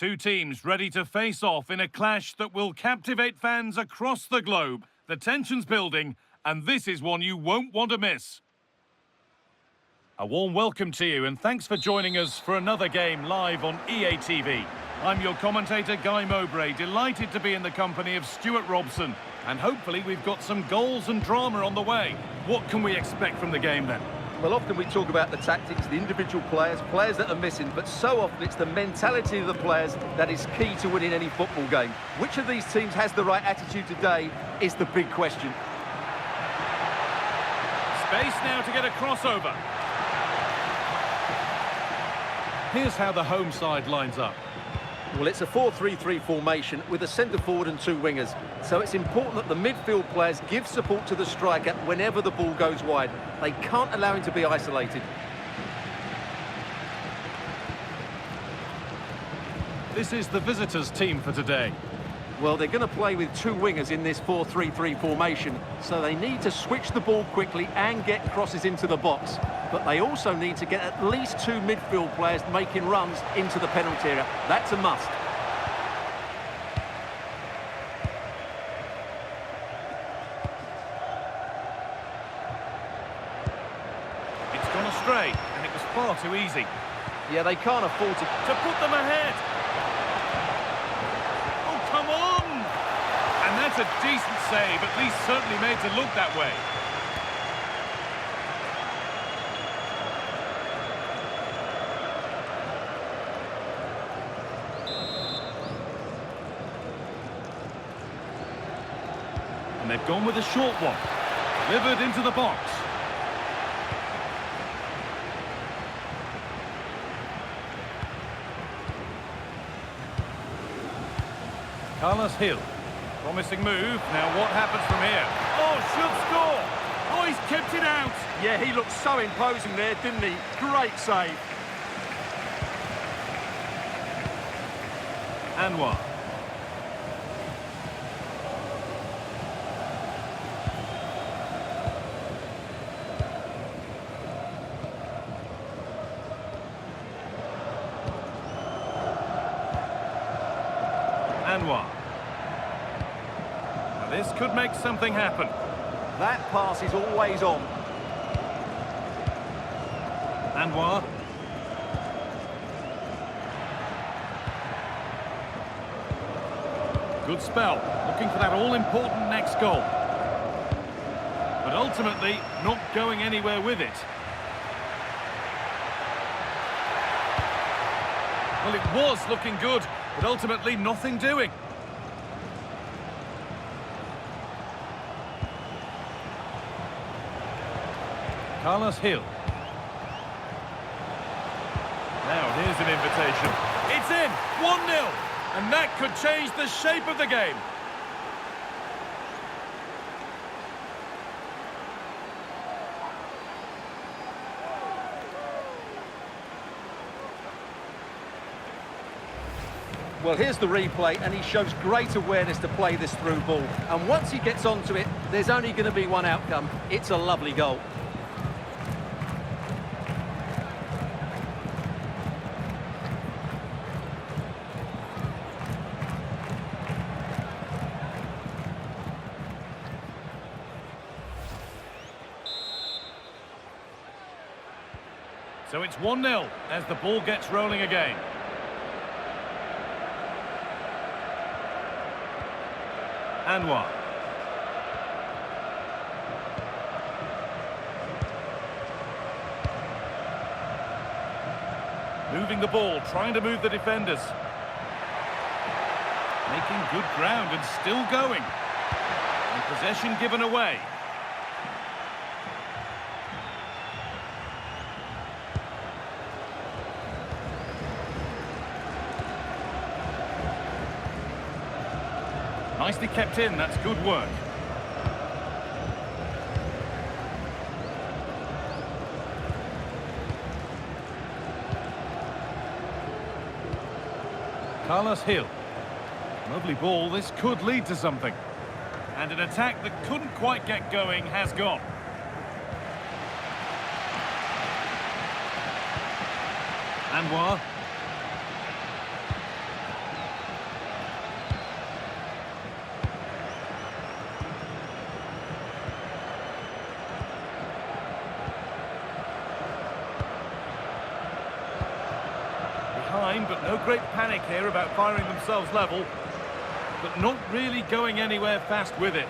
Two teams ready to face off in a clash that will captivate fans across the globe. The tension's building, and this is one you won't want to miss. A warm welcome to you, and thanks for joining us for another game live on EA TV. I'm your commentator, Guy Mowbray, delighted to be in the company of Stuart Robson. And hopefully we've got some goals and drama on the way. What can we expect from the game then? Well, often we talk about the tactics, the individual players that are missing, but so often it's the mentality of the players that is key to winning any football game. Which of these teams has the right attitude today is the big question. Space now to get a crossover. Here's how the home side lines up. Well, it's a 4-3-3 formation with a centre-forward and two wingers. So it's important that the midfield players give support to the striker whenever the ball goes wide. They can't allow him to be isolated. This is the visitors' team for today. Well, they're going to play with two wingers in this 4-3-3 formation, so they need to switch the ball quickly and get crosses into the box. But they also need to get at least two midfield players making runs into the penalty area. That's a must. It's gone astray, and it was far too easy. Yeah, they can't afford to put them ahead. Come on! And that's a decent save, at least certainly made to look that way. And they've gone with a short one. Delivered into the box. Carlos Hill. Promising move. Now what happens from here? Oh, should score! Oh, he's kept it out! Yeah, he looked so imposing there, didn't he? Great save. Anwar. Anwar. Now this could make something happen. That pass is always on. Anwar. Good spell. Looking for that all-important next goal. But ultimately, not going anywhere with it. Well, it was looking good, but ultimately nothing doing. Carlos Hill. Now here's an invitation. It's in! 1-0! And that could change the shape of the game. Well, here's the replay, and he shows great awareness to play this through ball. And once he gets onto it, there's only going to be one outcome. It's a lovely goal. So it's 1-0 as the ball gets rolling again. Anwar. Moving the ball, trying to move the defenders. Making good ground and still going. And possession given away. Nicely kept in, that's good work. Carlos Hill. Lovely ball, this could lead to something. And an attack that couldn't quite get going has gone. Anwar. behind, but no great panic here about firing themselves level. But not really going anywhere fast with it.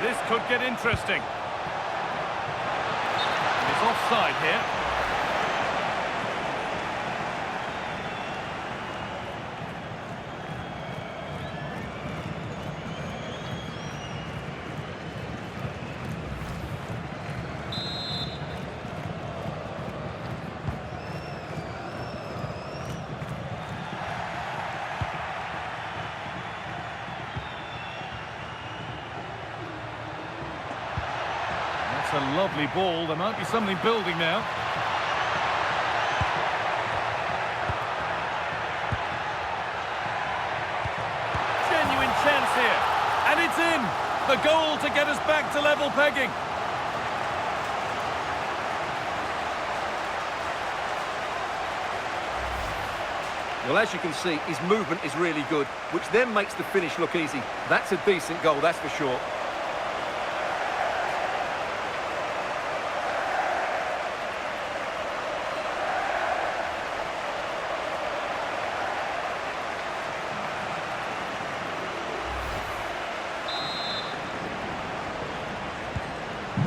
This could get interesting. It's offside here. That's a lovely ball. There might be something building now. Genuine chance here. And it's in. The goal to get us back to level pegging. Well, as you can see, his movement is really good, which then makes the finish look easy. That's a decent goal, that's for sure.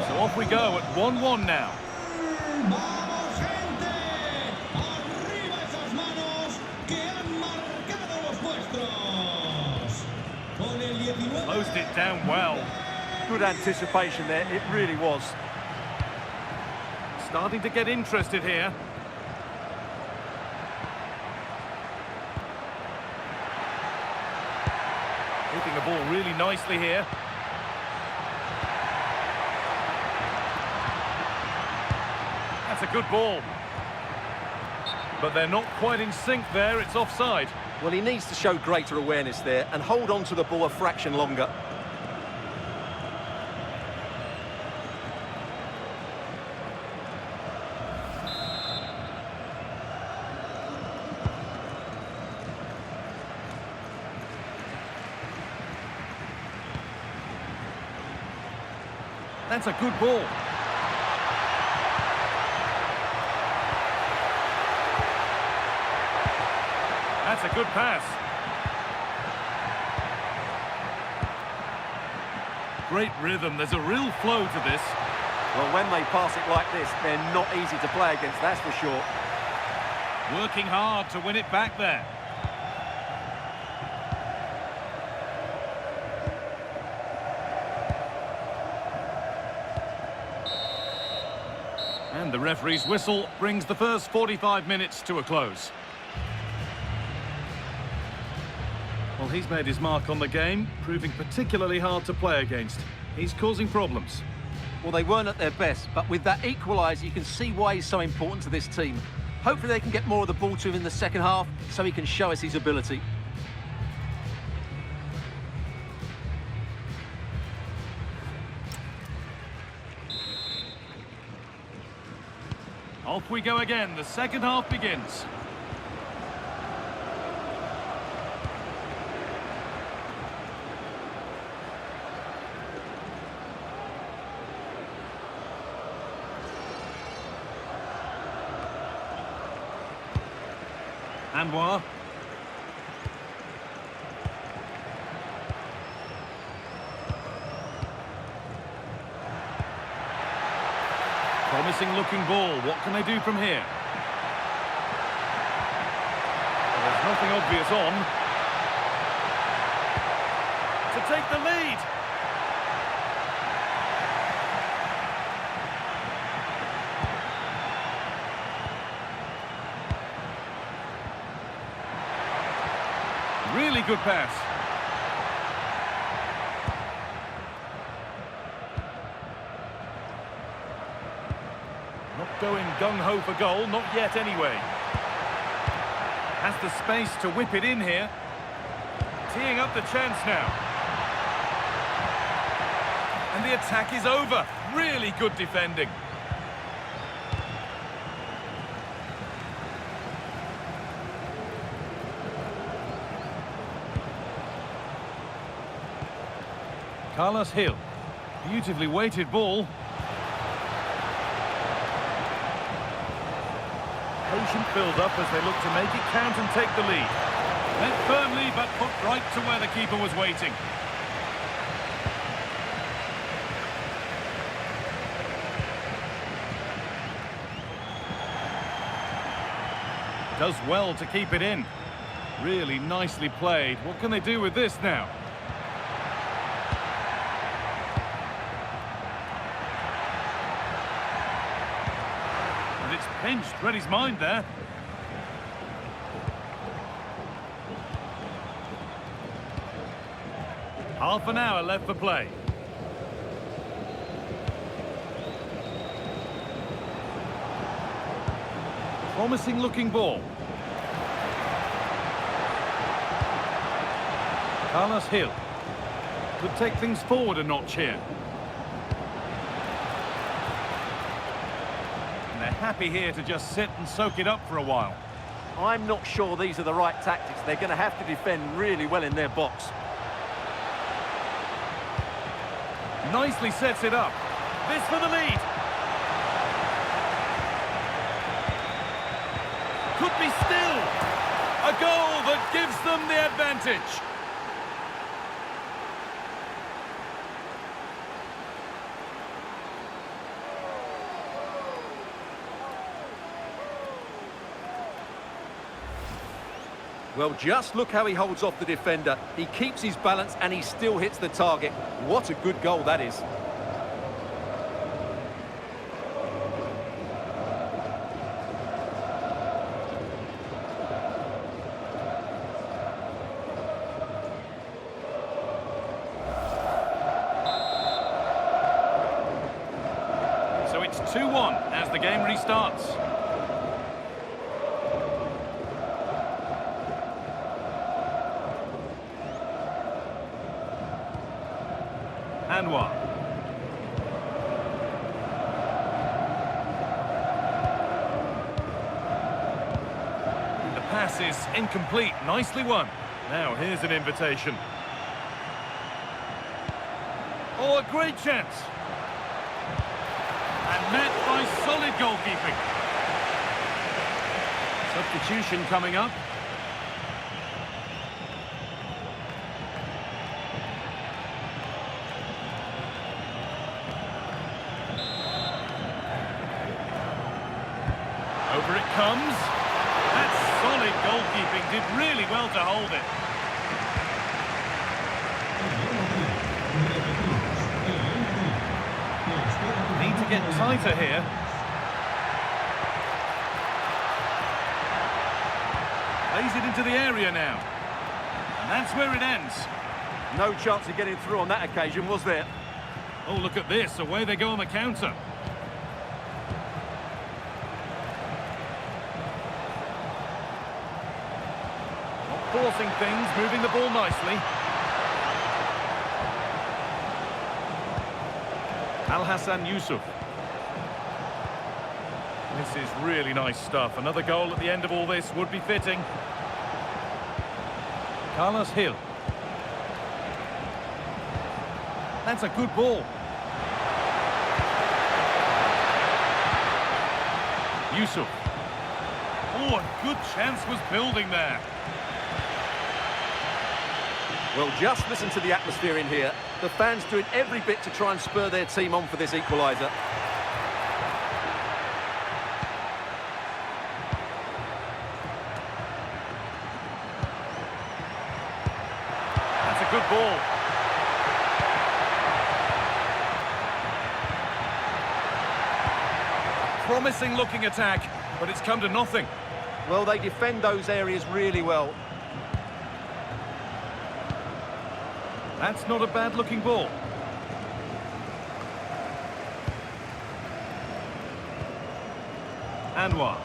So off we go at 1-1 now. ¡Vamos, gente! ¡Arriba esas manos que han marcado los vuestros! Con el 19... Closed it down well. Good anticipation there, it really was. Starting to get interested here. Hitting the ball really nicely here. That's a good ball. But they're not quite in sync there, it's offside. Well, he needs to show greater awareness there and hold on to the ball a fraction longer. That's a good ball. That's a good pass. Great rhythm. There's a real flow to this. Well, when they pass it like this, they're not easy to play against, that's for sure. Working hard to win it back there. And the referee's whistle brings the first 45 minutes to a close. Well, he's made his mark on the game, proving particularly hard to play against. He's causing problems. Well, they weren't at their best, but with that equaliser, you can see why he's so important to this team. Hopefully they can get more of the ball to him in the second half so he can show us his ability. Off we go again. The second half begins. Anwar. Promising looking ball. What can they do from here? Well, there's nothing obvious on. To take the lead. Really good pass. Not going gung-ho for goal, not yet anyway. Has the space to whip it in here. Teeing up the chance now. And the attack is over. Really good defending. Carlos Hill. Beautifully weighted ball. Patient build-up as they look to make it count and take the lead. Met firmly, but put right to where the keeper was waiting. Does well to keep it in. Really nicely played. What can they do with this now? And it's pinched. Read his mind there. Half an hour left for play. Promising looking ball. Carlos Hill could take things forward a notch here. And they're happy here to just sit and soak it up for a while. I'm not sure these are the right tactics. They're going to have to defend really well in their box. Nicely sets it up. This for the lead. Could be still. A goal that gives them the advantage. Well, just look how he holds off the defender. He keeps his balance and he still hits the target. What a good goal that is. So it's 2-1 as the game restarts. Anwar. The pass is incomplete. Nicely won. Now here's an invitation. Oh, a great chance. And met by solid goalkeeping. Substitution coming up. Over it comes. That's solid goalkeeping. Did really well to hold it. Need to get tighter here. Plays it into the area now. And that's where it ends. No chance of getting through on that occasion, was there? Oh, look at this. Away they go on the counter. Forcing things, moving the ball nicely. Al-Hassan Yusuf. This is really nice stuff. Another goal at the end of all this would be fitting. Carlos Hill. That's a good ball. Yusuf. Oh, a good chance was building there. Well, just listen to the atmosphere in here. The fans doing every bit to try and spur their team on for this equaliser. That's a good ball. Promising looking attack, but it's come to nothing. Well, they defend those areas really well. That's not a bad looking ball. Anwar.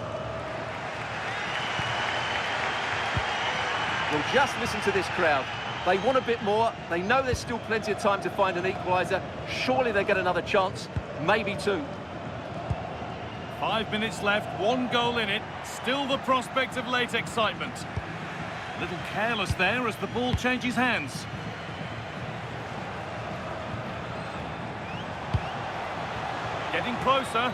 Well, just listen to this crowd. They want a bit more. They know there's still plenty of time to find an equaliser. Surely they get another chance, maybe two. 5 minutes left, 1 goal in it. Still the prospect of late excitement. A little careless there as the ball changes hands. Getting closer.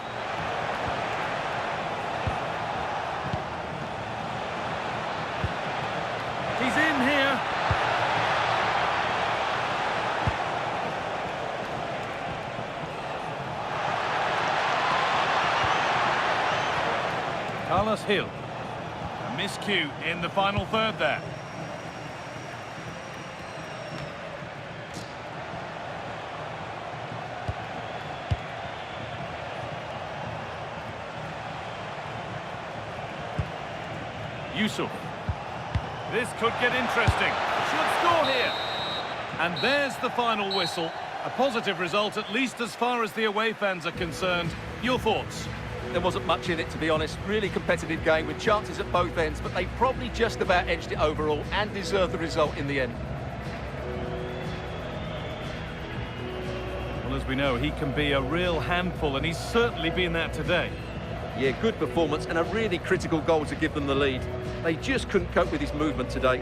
Carlos Hill. A miscue in the final third there. Yusuf. This could get interesting. Should score here. And there's the final whistle. A positive result, at least as far as the away fans are concerned. Your thoughts? There wasn't much in it, to be honest. Really competitive game with chances at both ends, but they probably just about edged it overall and deserved the result in the end. Well, as we know, he can be a real handful, and he's certainly been that today. Yeah, good performance and a really critical goal to give them the lead. They just couldn't cope with his movement today.